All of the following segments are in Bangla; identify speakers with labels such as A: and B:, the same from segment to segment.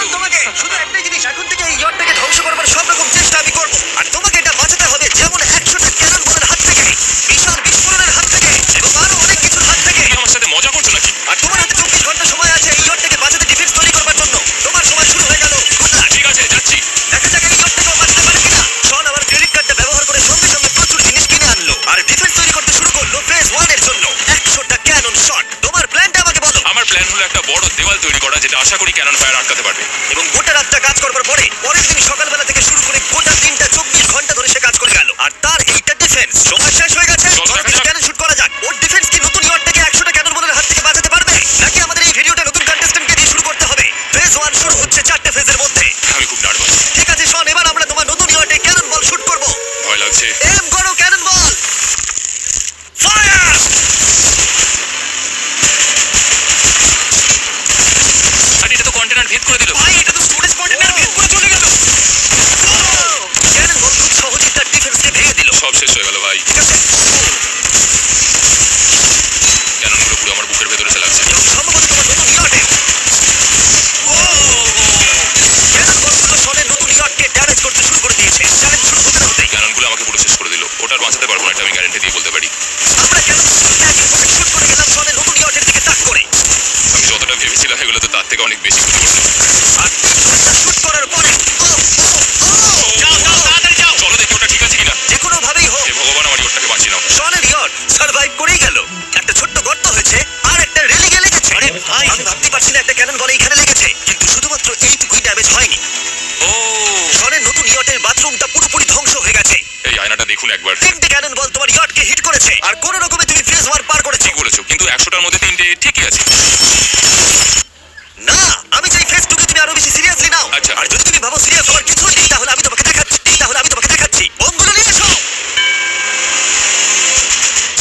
A: ধন্যবাদ তোমাকে। শুধু একটাই জিনিস, এখন থেকে এই ইয়টটাকে ধ্বংস করবার সব রকম চেষ্টা আমি করব। আর তোমাকে এটা বাঁচাতে হবে, যেমন 100টা ক্যানন বলের হাত থেকে, বিশাল বিস্ফোরণের হাত থেকে, এবং আরো অনেক কিছুর হাত থেকে।
B: তুমি আমার সাথে মজা করছো নাকি?
A: আর তোমার হাতে 24 ঘন্টা সময় আছে এই ইয়টটাকে বাঁচাতে, ডিফেন্স তৈরি করবার জন্য। তোমার সময় শুরু হয়ে গেল। Good luck.
B: ঠিক আছে, যাচ্ছি।
A: দেখা যাক এই ইয়টটাকেও বাঁচাতে পারে কিনা। শন আমার ক্রেডিট কার্ডটা ব্যবহার করে সঙ্গে সঙ্গে প্রচুর জিনিস কিনে আনলো আর ডিফেন্স তৈরি করতে শুরু করলো ফেজ 1 এর জন্য। 100টা ক্যানন শট। তোমার প্ল্যানটা আমাকে বলো।
B: আমার প্ল্যান হলো একটা বড় দেওয়াল তৈরি করা, যেটা আশা করি ক্যানন ফায়ার আটকাতে পারবে।
A: এবং গোটা রাতটা কাজ করবার পরে পরের দিন সকালবেলা থেকে শুরু করে গোটা দিনটা 24 ঘন্টা ধরে সে কাজ করে গেল। আর তার এইটা ডিফেন্স। সময় শেষ হয়ে গেছে।
B: চলো,
A: চলো
B: দেখা
A: কিছু
B: যাক।
A: ক্যানন শুট করা যাক। ওর ডিফেন্স কি নতুন ইয়টটাকে 100টা ক্যানন বলের হাত থেকে বাঁচাতে পারবে, নাকি আমাদের এই ভিডিওটা নতুন কন্টেস্ট্যান্টকে দিয়ে শুরু করতে হবে? ফেজ 1 শুরু হচ্ছে 4টে ফেজের মধ্যে।
B: আমি খুব নার্ভাস।
A: ঠিক আছে শন, এবার আমরা তোমার নতুন ইয়টে ক্যানন বল শুট করব।
B: ভয় লাগছে।
A: এম করো ক্যানন বল। ফায়ার!
B: আর এটা তো কন্টেনার ভেদ করে দিল।
A: ভাই, এটা তো স্টোরেজ কন্টেনার ভেদ করে চলে গেল। ক্যানন বল খুব সহজেই তার ডিফেন্সকে ভেঙে দিল।
B: সব শেষ হয়ে গেল ভাই।
A: ঠিক আছে,
B: ক্যাননগুলো পুরো আমার বুকের ভেতরে লাগছে।
A: এবং সম্ভবত তোমার নতুন ইয়টে ক্যানন বলগুলো শনের নতুন ইয়টকে ড্যামেজ করতে শুরু করে দিয়েছে। চ্যালেঞ্জ শুরু হতে না হতেই
B: ক্যাননগুলো আমাকে পুরো শেষ করে দিল। ওটা আর বাঁচাতে পারবো না, এটা আমি গ্যারান্টি দিয়ে বলতে পারি।
A: আমরা ক্যাননগুলোকে একের পর এক শুট করে গেলাম শনের নতুন ইয়টের দিকে তাক করে।
B: আমি যতটা ভেবেছিলাম এগুলো তো তার থেকে অনেক বেশি ক্ষতি করলো।
A: আর 3 ঘন্টা শুট করার পরে
B: যাও যাও, তাড়াতাড়ি যাও। চলো দেখি ওটা ঠিক আছে কিনা।
A: যে কোনো ভাবেই হোক
B: হে ভগবান, আমার ইয়টটাকে বাঁচিয়ে নাও।
A: শনের ইয়ট সার্ভাইভ করেই গেল। একটা ছোট্ট গর্ত হয়েছে আর একটা রেলিংয়ে লেগেছে।
C: আরে ভাই!
A: আমি ভাবতেই পারছি না একটা ক্যানন বল এইখানে লেগেছে, কিন্তু শুধুমাত্র এইটুকুই ড্যামেজ হয়নি।
B: ও,
A: শনের নতুন ইয়টের বাথরুমটা পুরোপুরি ধ্বংস হয়ে গেছে।
B: এই আয়নাটা দেখুন একবার।
A: 3টে ক্যানন বল তোমার ইয়টকে হিট করেছে আর কোনো রকমে তুমি ফেজ 1 পার করেছো।
B: ঠিক বলেছো, কিন্তু 100টার মধ্যে 3টে ঠিকই আছে।
A: না, আমি চাই ফেজ 2 কে তুমি আরো বেশি সিরিয়াসলি নাও।
B: আচ্ছা।
A: আর যদি তুমি ভাবো সিরিয়াস হওয়ার কিছু নেই, তাহলে আমি তোমাকে দেখাচ্ছি। বোমগুলো নিয়ে এসো।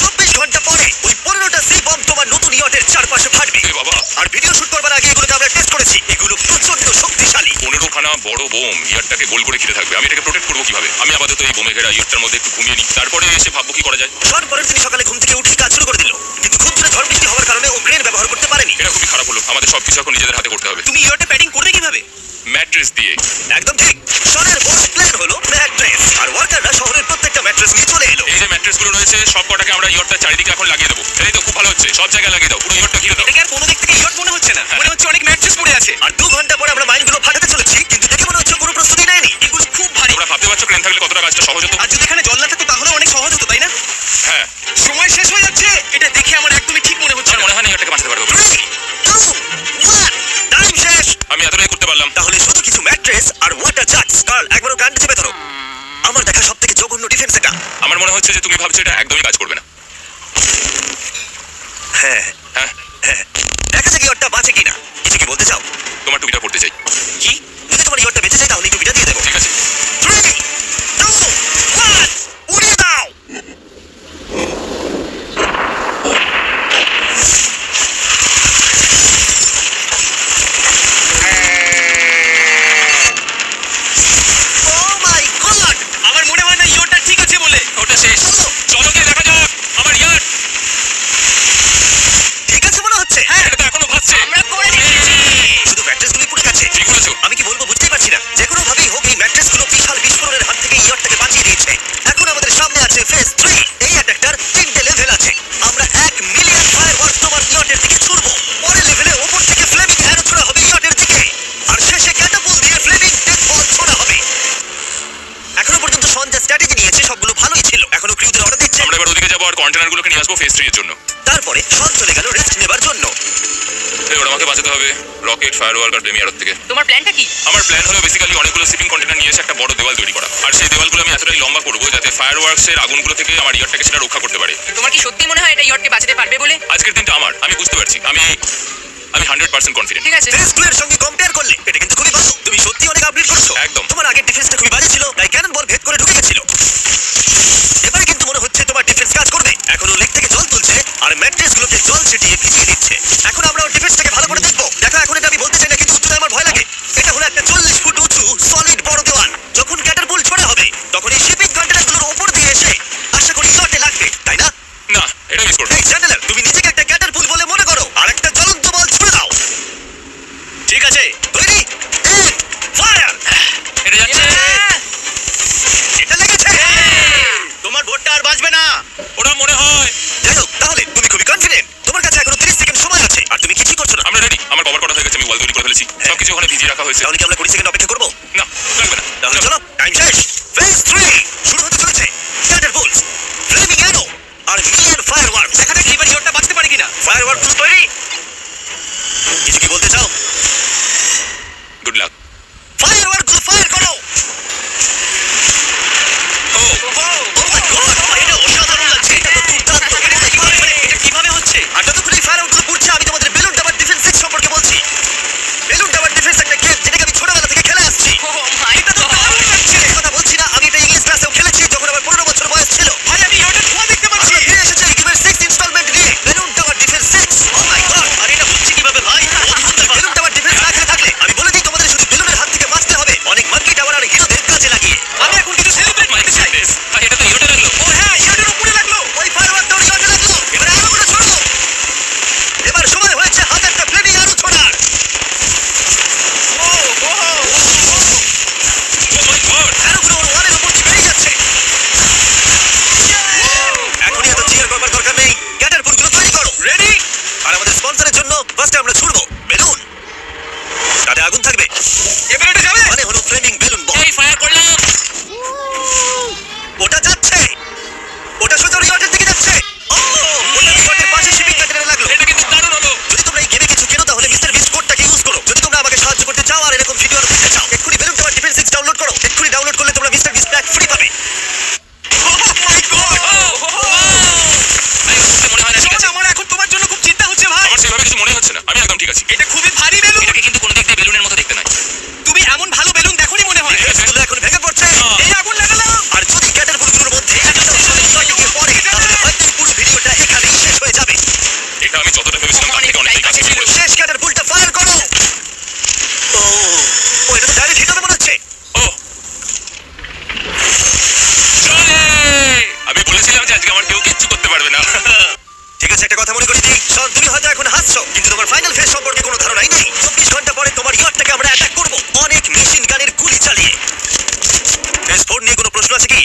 A: 24 ঘন্টা পরে ওই 15টা সি বম তোমার নতুন ইয়টের চারপাশে ফাটবে।
B: এ বাবা,
A: আর ভিডিও শুট করবার আগে এগুলোকে আমরা টেস্ট করেছি। এগুলো প্রচন্ড শক্তিশালী।
B: 15খানা বড় বোম ইয়ারটাকে গোল করে ঘিরে থাকবে। আমি এটাকে প্রোটেক্ট করবো কিভাবে? আমি আপাতত এই বোমে ঘেরা ইয়ারটার মধ্যে একটু ঘুমিয়ে নিই, তারপরে এসে ভাববো কি করা যায়।
A: শন পরের দিন সকালে ঘুম থেকে উঠে কাজ শুরু করে দিল, কিন্তু খুব জোরে ঝড় বৃষ্টি হওয়ার কারণে ও ক্রেন ব্যবহার করতে পারেনি।
B: এটা খুবই খারাপ হলো। আমাদের সবকিছু এখন নিজেদের হাতে করতে হবে।
C: তুমি ইয়টে প্যাডিং করবে কিভাবে?
B: ম্যাট্রেস দিয়ে।
A: একদম ঠিক। শনের বড় প্ল্যান হলো ম্যাট্রেস, আর ওয়ার্কাররা শহরের প্রত্যেকটা ম্যাট্রেস নিয়ে চলে এলো।
B: এই যে ম্যাট্রেসগুলো রয়েছে সব কটাকে আমরা ইয়রটার চারিদিকে এখন লাগিয়ে দেবো। এই তো খুব ভালো হচ্ছে, সব জায়গায় লাগিয়ে দাও, পুরো ইয়রটা ঘিরে দাও।
C: এটাকে আর কোনো দিক থেকে ইয়ট মনে হচ্ছে না, মনে হচ্ছে অনেক ম্যাট্রেস পড়ে আছে।
A: আর 2 ঘন্টা পরে আমরা মাইনগুলো ফাটাতে চলেছি, কিন্তু দেখে মনে হচ্ছে কোনো প্রস্তুতি নেয়নি।
C: এগুলো খুব ভারী।
B: তোমরা ভাবতে পারছো ক্রেন থাকলে কতটা কাজটা সহজ হতো?
C: আর যদি এখানে জল না থাকতো তাহলে অনেক সহজ হতো, তাই না?
B: হ্যাঁ,
C: সময় শেষ হয়ে যাচ্ছে। এটা দেখে আমার একদমই ঠিক মনে হচ্ছে
B: আমার
C: না।
B: মনে হয় না ইয়রটাকে বাঁচাতে পারবো।
A: 3, 2, 1, টাইম শেষ।
B: আমি এতটাই করতে পারলাম।
A: তাহলে শুধু কিছু ম্যাট্রেস আর ওয়াটার জাগস। কার্ল, একবারও কান চেপে ধরো। আমার দেখা সবথেকে জঘন্য ডিফেন্স এটা।
B: আমার মনে হচ্ছে যে তুমি ভাবছো এটা একদমই কাজ করবে না।
A: হ্যাঁ
B: হ্যাঁ,
A: হ্যাঁ, দেখা যাক ইয়টটা বাঁচে কিনা। কিছু কি বলতে চাও?
B: তোমার টুপিটা পড়তে চাই।
A: কি? যদি তোমার ইয়টটা বেঁচে যায় তাহলে এই টুপিটা দিয়ে দেবো।
B: ঠিক আছে।
A: 3, 2, 1, উড়িয়ে দাও। Oh my God!
C: আমার মনে হয় না ইয়টটা ঠিক আছে বলে।
B: ওটা শেষ। চলো গিয়ে দেখা যাক আমার ইয়ার।
A: ঠিক আছে মনে হচ্ছে।
C: হ্যাঁ,
B: এটা তো এখনো ভাসছে।
C: আমরা করে দিয়েছি।
A: শুধু ম্যাট্রেসগুলোই পুড়ে গেছে।
B: ঠিক বলেছো।
A: আমি কি বলবো বুঝতেই পারছি না। যে কোনো ভাবেই হোক এই ম্যাট্রেসগুলো বিশাল বিস্ফোরণের হাত থেকে ইয়টটাকে বাঁচিয়ে দিয়েছে। এখন আমাদের সামনে আছে ফেজ 3। এই অ্যাটাকটার 3টে লেভেল আছে। আমরা 1 মিলিয়ন ফায়ারওয়ার্কস তোমার ইয়টের দিকে ছুড়বো। পরের লেভেলে ওপর থেকে ফ্লেমিং অ্যারো ছোড়া হবে ইয়টের দিকে, আর শেষে ক্যাটাপুল দিয়ে ফ্লেমিং ডেথ বল ছোড়া হবে। এখনো পর্যন্ত শন যা স্ট্র্যাটেজি নিয়েছে সবগুলো ভালোই ছিল। এখনো ক্রিউদের অর্ডার দিচ্ছে।
B: আমরা এবার ওদিকে যাবো আর কন্টেনারগুলোকে নিয়ে আসবো ফেজ 3 এর জন্য।
A: তারপরে শন চলে গেল রেস্ট নেবার জন্য।
B: এবার আমাকে বাঁচাতে হবে রকেট, ফায়ারওয়ার্ক আর প্রেমিয়ার থেকে।
D: তোমার প্ল্যানটা কি?
B: আমার প্ল্যান হলো বেসিক্যালি অনেকগুলো শিপিং কন্টেনার নিয়ে এসে একটা বড় দেওয়াল তৈরি করা। আর সেই দেওয়ালগুলো আমি এতটাই লম্বা করবো যাতে ফায়ারওয়ার্কসের আগুনগুলো থেকে আমার ইয়ারটাকে সেটা রক্ষা করতে পারে।
D: তোমার কি সত্যি মনে হয় এটা ইয়টকে বাঁচাতে পারবে বলে?
B: আজকের দিনটা আমার, আমি বুঝতে পারছি। আমি 100% কনফিডেন্ট।
D: ঠিক আছে।
A: ফেজ 2 এর সঙ্গে কম্পেয়ার করলে এটা কিন্তু খুবই ভালো। তুমি সত্যি অনেক আপগ্রেড করছো।
B: একদম।
A: তোমার আগের ডিফেন্সটা খুবই বাজে ছিল, তাই ক্যানন বল ভেদ করে ঢুকে গেছিল। এবারে কিন্তু মনে হচ্ছে তোমার ডিফেন্স কাজ করবে। এখনো লেগ থেকে জল তুলছে আর ম্যাট্রেসগুলোকে জল ছিটিয়ে ভিজিয়ে দিচ্ছে। এখন আমরা ওর ডিফেন্সটাকে ভালো করে দেখবো। দেখো, এখন এটা আমি বলতে চাই না, কিন্তু উচ্চতায় আমার ভয় লাগে। এটা হলো একটা 40 ফুট উঁচু সলিড বড় দেওয়াল। যখন ক্যাটারপুল ছোড়া হবে তখন এই শিপিং কন্টেনারগুলোর উপর দিয়ে এসে আশা করি ইয়টে লাগবে, তাই না?
B: না, এটা মিস করবো।
A: এই চ্যানেলার, তুমি নিজেকে একটা ক্যাটারপুল বলে মনে করো আর একটা জ্বলন্ত বল ছুড়ে দাও। ঠিক আছে, তৈরি?
B: ফেলেছি, সবকিছু ওখানে ভিজিয়ে রাখা হয়েছে।
A: তাহলে কি আমরা 20 সেকেন্ড অপেক্ষা করবো?
B: না, লাগবে না।
A: তাহলে চলো, টাইম শেষ। ফেজ 3 শুরু হতে চলেছে। ক্যাটারপুলস, ফ্লেমিং অ্যারো আর মিলিয়ন ফায়ারওয়ার্কস।
C: দেখা যাক এবার ইয়টটা বাঁচতে পারে কিনা।
A: ফায়ারওয়ার্কস তৈরি? কিছু কি বলতে চাও?
B: Good luck.
A: ফায়ারওয়ার্কস ফায়ার করো।
B: ও
A: ও মাই গড, এটা অসাধারণ লাগছে। এটা তো দুর্দান্ত।
C: এটা কিভাবে হচ্ছে?
A: আর যতক্ষণ এই ফায়ারওয়ার্কস পুড়ছে আমি তোমাদের বেলুন টাওয়ার ডিফেন্স 6 সম্পর্কে বলছি। বেলুন টাওয়ার ডিফেন্স একটা গেম যেটাকে আমি ছোটবেলা থেকে খেলে আসছি।
D: ও মাই গড!
A: এই কথা বলছি না, আমি এটা ইংলিশ ক্লাসেও খেলেছি যখন আমার 15 বছর বয়স ছিল।
C: ভাই আমি ইয়টের ধোঁয়া দেখতে পাচ্ছি।
A: আমরা ফিরে এসেছি এই গেমের 6th ইনস্টলমেন্ট নিয়ে, বেলুন টাওয়ার ডিফেন্স 6। ও মাই গড, আর এটা হচ্ছে কিভাবে ভাই? বেলুন টাওয়ার ডিফেন্স না খেলে থাকলে আমি বলে দিই তোমাদের শুধু বেলুনের হাত থেকে বাঁচতে হবে অনেক মার্কি টাওয়ার আর হিরোদের কাজে লাগিয়ে।
C: আমি এখন কিছু সেলিব্রেট
B: মাই
C: করতে চাই।
B: গডনেস, আর এটা তো ইয়োটা লাগলো।
C: ও হ্যাঁ, ইয়টের উপরে লাগলো।
A: ওই ফায়ারওয়ার্ক দৌড়ে ইয়টে লাগলো। এবার আরো করে ছোড়ো। এবার সময় হয়েছে হাতে একটা ফ্লেমিং আরো ছোড়ার।
C: ও ও
B: ও মাই গড,
A: আরোগুলো ওর ওয়ালের উপর দিয়ে বেরিয়ে যাচ্ছে। এখনই এত চিয়ার করবার দরকার নেই, ক্যাটারপুলগুলো তৈরি করো।
C: রেডি?
A: আর আমাদের স্পন্সরের জন্য ফার্স্টে আমরা ছুড়বো বেলুন, তাতে আগুন থাকবে,
C: এবার এটা যাবে?
A: মানে হলো ফ্লেমিং বেলুন বল।
D: এই ফায়ার করলাম।
A: ওটা যাচ্ছে, ওটা সোজা রিওয়ার্ডের দিকে যাচ্ছে। ও, ওটা রিওয়ার্ডের পাশে শিপিং কন্টেনারে লাগলো।
B: এটা কিন্তু দারুণ হলো।
A: যদি তোমরা এই গেমে কিছু কেনো তাহলে মিস্টার বিস্ট কোডটাকে ইউজ করো। যদি তোমরা আমাকে সাহায্য করতে চাও আর এরকম ভিডিও দেখতে চাও, এক্ষুনি বেলুন টাওয়ার ডিফেন্স 6 ডাউনলোড করো। এক্ষুনি ডাউনলোড করলে তোমরা মিস্টার বিস্ট প্যাক ফ্রি পাবে।
C: ও মাই গড!
B: আমি বুঝতে মনে হয় না ঠিক আছে।
C: আমার এখন তোমার জন্য খুব চিন্তা হচ্ছে ভাই।
B: আমার সেভাবে কিছু মনে হচ্ছে না, আমি একদম ঠিক আছি।
C: এটা খুবই ভারী বেলুন।
B: এটাকে কিন্তু কোনো দিক দিয়ে বেলুনের মতো দেখতে নয়।
C: তুমি এমন ভালো বেলুন দেখোনি মনে হয়।
A: এগুলো এখন ভেঙে পড়ছে।
C: এই আগুন লাগালাম।
A: আর যদি ক্যাটারপুলগুলোর মধ্যে একটা সলিড শটে গিয়ে পড়ে তাহলে হয়তো এই পুরো ভিডিওটা এখানেই শেষ হয়ে যাবে।
B: এটা আমি যতটা ভেবেছিলাম তার থেকে অনেকটাই কাছে ছিল।
A: শেষ ক্যাটারপুলটা ফায়ার করো। ও, ও এটা তো ডাইরেক্ট হিট হবে মনে হচ্ছে।
B: ও চলে! আমি বলেছিলাম যে আজকে আমার কেউ কিচ্ছু করতে পারবে না।
A: ঠিক আছে, একটা কথা মনে করি দিই, শন, তুমি হয়তো এখন হাসছো কিন্তু তোমার ফাইনাল ফেজ সম্পর্কে কোনো ধারণাই নেই। 24 ঘন্টা পরে তোমার ইয়টটাকে আমরা অ্যাটাক করব অনেক মেশিন গানের গুলি চালিয়ে। ফেজ 4 নিয়ে কোনো প্রশ্ন আছে কি?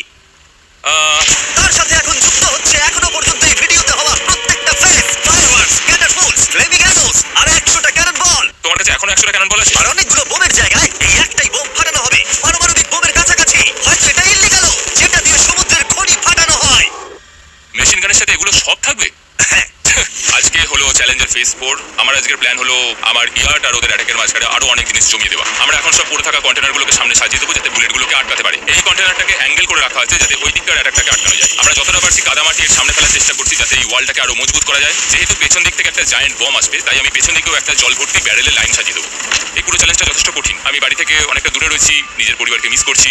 A: তার সাথে এখন যুক্ত হচ্ছে এখনো পর্যন্ত এই ভিডিওতে হওয়া প্রত্যেকটা phase, fireworks, catapults, flaming arrows আর 100টা ক্যানন বল।
B: তোমার কাছে এখনো 100টা ক্যানন বল আছে?
A: আর অনেকগুলো বোমের জায়গায় এই একটাই বোম ফাটানো হবে, পারমাণবিক বোমের কাছাকাছি। হয়তো এটা ইল্লিগাল, যেটা দিয়ে সমুদ্রের খনি ফাটানো হয়।
B: মেশিন গানের সাথে এগুলো সব থাকবে?
A: হ্যাঁ,
B: আজকে হলো চ্যালেঞ্জার ফেজ 4। আমার আজকের প্ল্যান হলো আমার ইয়ার্ট আর ওদের অ্যাটাকের মাঝখানে আরো অনেক জিনিস জমিয়ে দেওয়া। আমরা এখন সব পড়ে থাকা কন্টেনারগুলোকে সামনে সাজিয়ে দেবো যাতে বুলেটগুলোকে আটকাতে পারে। এই কন্টেনারটাকে অ্যাঙ্গেল করে রাখা আছে যাতে ওই দিককার অ্যাটাকটাকে আটকানো যায়। আমরা যতটা পারছি কাদামাটি এর সামনে ফেলার চেষ্টা করছি যাতে এই ওয়ালটাকে আরো মজবুত করা যায়। যেহেতু পেছন দিক থেকে একটা জায়ান্ট বম আসবে তাই আমি পেছন দিকেও একটা জল ভর্তি ব্যারেলে লাইন সাজিয়ে দেবো। এই পুরো চ্যালেঞ্জটা যথেষ্ট কঠিন। আমি বাড়ি থেকে অনেকটা দূরে রয়েছি, নিজের পরিবারকে মিস করছি।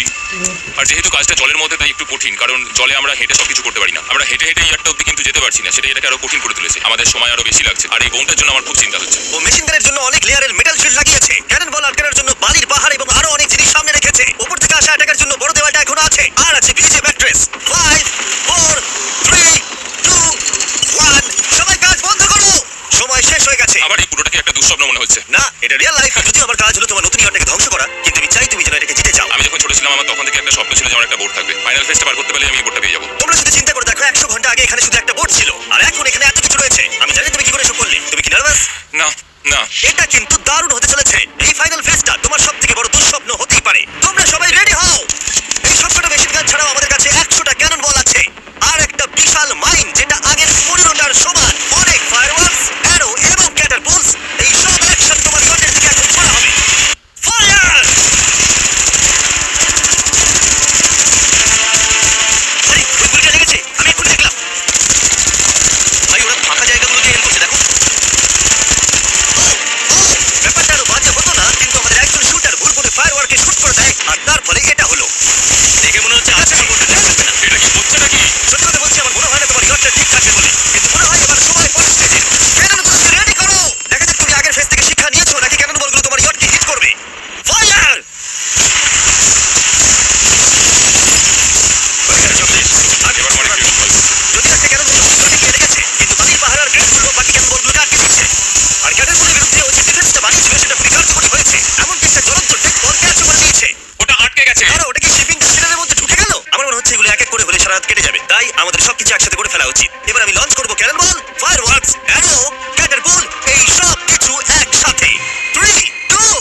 B: আর যেহেতু কাজটা জলের মধ্যে তাই একটু কঠিন, কারণ জলে আমরা হেঁটে সবকিছু করতে পারি না। আমরা হেঁটে হেঁটে ইয়ারটা অব্দি কিন্তু যেতে পারছি না, সেটা এটাকে আরো কঠিন করে তুলেছে। আমাদের সময় আরো বেশি লাগছে আর এই বোমটার জন্য আমার খুব চিন্তা হচ্ছে।
A: ও মেশিন গানের জন্য অনেক লেয়ারের মেটাল শিল্ড লাগিয়েছে, ক্যানন বল আটকানোর জন্য বালির পাহাড় এবং আরো অনেক জিনিস সামনে রেখেছে। উপর থেকে আসা অ্যাটাকের জন্য বড় দেওয়ালটা এখনো আছে, আর আছে ভিজে ম্যাট্রেস। 5 4 3 2 1 সবাই কাজ বন্ধ করো, সময় শেষ হয়ে গেছে।
B: আবার এই পুরোটাকে একটা দুঃস্বপ্ন মনে হচ্ছে।
A: না, এটা রিয়েল লাইফ। যদিও আমার কাজ হলো তোমার নতুন ইয়টটাকে ধ্বংস করা, কিন্তু আমি চাই তুমি যেন এটাকে জিতে যাও।
B: আমি যখন ছোট ছিলাম আমার তখন থেকে একটা স্বপ্ন ছিল যে আমার একটা বোর্ড থাকবে। ফাইনাল ফেজটা পার করতে পারলে আমি এই বোর্ডটা পেয়ে যাবো।
A: তোমরা শুধু চিন্তা করে দেখো, 100 ঘন্টা আগে এখানে শুধু একটা বোর্ড ছিল আর এখন এখানে এত কিছু রয়েছে। আমি জানি তুমি কি করে এসব করলে। তুমি কি নার্ভাস?
B: না না,
A: এটা কিন্তু দারুণ হতে চলেছে। এই ফাইনাল ফেজটা তোমার সবথেকে বড় দুঃস্বপ্ন হতেই পারে। তোমরা সবাই রেডি হও। এই সবকটা মেশিন গান ছাড়াও আমাদের কাছে 100টা ক্যানন বল আছে আর একটা বিশাল মাইন যেটা আগের 15টার সমান। অনেক ফায়ারওয়ার্কস, অ্যারো এবং ক্যাটারপুলস, এই সব অ্যাকশন তোমার ইয়টের দিকে এখন ছোড়া হবে। ফায়ার! আরে, ওই গুলিটা লেগেছে, আমি এখন দেখলাম। ভাই, ওরা ফাঁকা জায়গাগুলো দিয়ে এম করছে, দেখো। ব্যাপারটা আরো বাজে হতো না, কিন্তু আমাদের একজন শুটার ভুল করে ফায়ারওয়ার্কে শুট করে দেয় আর তার ফলে এটা হলো। দেখে মনে হচ্ছে আজকে আমার বোর্ডটা থাকবে না।
B: এটা কি হচ্ছে নাকি?
A: সত্যি কথা বলছি, আমার মনে হয় না তোমার ইয়টটা ঠিক থাকবে বলে, কিন্তু মনে হয় এবার সময় পড়ে এসেছে। ক্যাননগুলোকে রেডি করো। দেখা যাক তুমি আগের ফেজ থেকে শিক্ষা নিয়েছো নাকি ক্যানন বলগুলো তোমার ইয়টকে হিট করবে। ফায়ার!
B: এবার মনে হয় ভালো।
A: যদি একটা ক্যানন বল ইয়টে গিয়ে লেগেছে, কিন্তু বালির পাহাড় আর গ্রেটগুলো বাকি ক্যানন বলগুলোকে আটকে দিচ্ছে। আর ক্যাননগুলোর বিরুদ্ধে ওই যে ডিফেন্সটা বানিয়েছিল সেটা খুবই কার্যকরী হয়েছে। এমনকি একটা জ্বলন্ত ডেড বল ক্যাচ করে দিয়েছে।
B: ওটা আটকে গেছে।
A: আর ওটা কি শিপিং কন্টেনারের মধ্যে ঢুকে গেল? আমার মনে হচ্ছে এগুলো এক এক করে হলে সারা রাত কেটে যাবে, তাই আমাদের সবকিছু একসাথে করে ফেলা উচিত। এবার আমি লঞ্চ করবো ক্যানন বল, ফায়ারওয়ার্কস, অ্যারো, ক্যাটারপুল, এই সব কিছু একসাথে। 3 2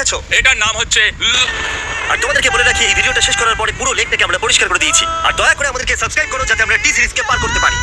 A: গেছো।
B: এটার নাম হচ্ছে
A: আর তোমাদেরকে বলে রাখি, এই ভিডিওটা শেষ করার পরে পুরো লেকটাকে আমরা পরিষ্কার করে দিয়েছি। আর দয়া করে আমাদেরকে সাবস্ক্রাইব করো যাতে আমরা টি সিরিজকে পার করতে পারি।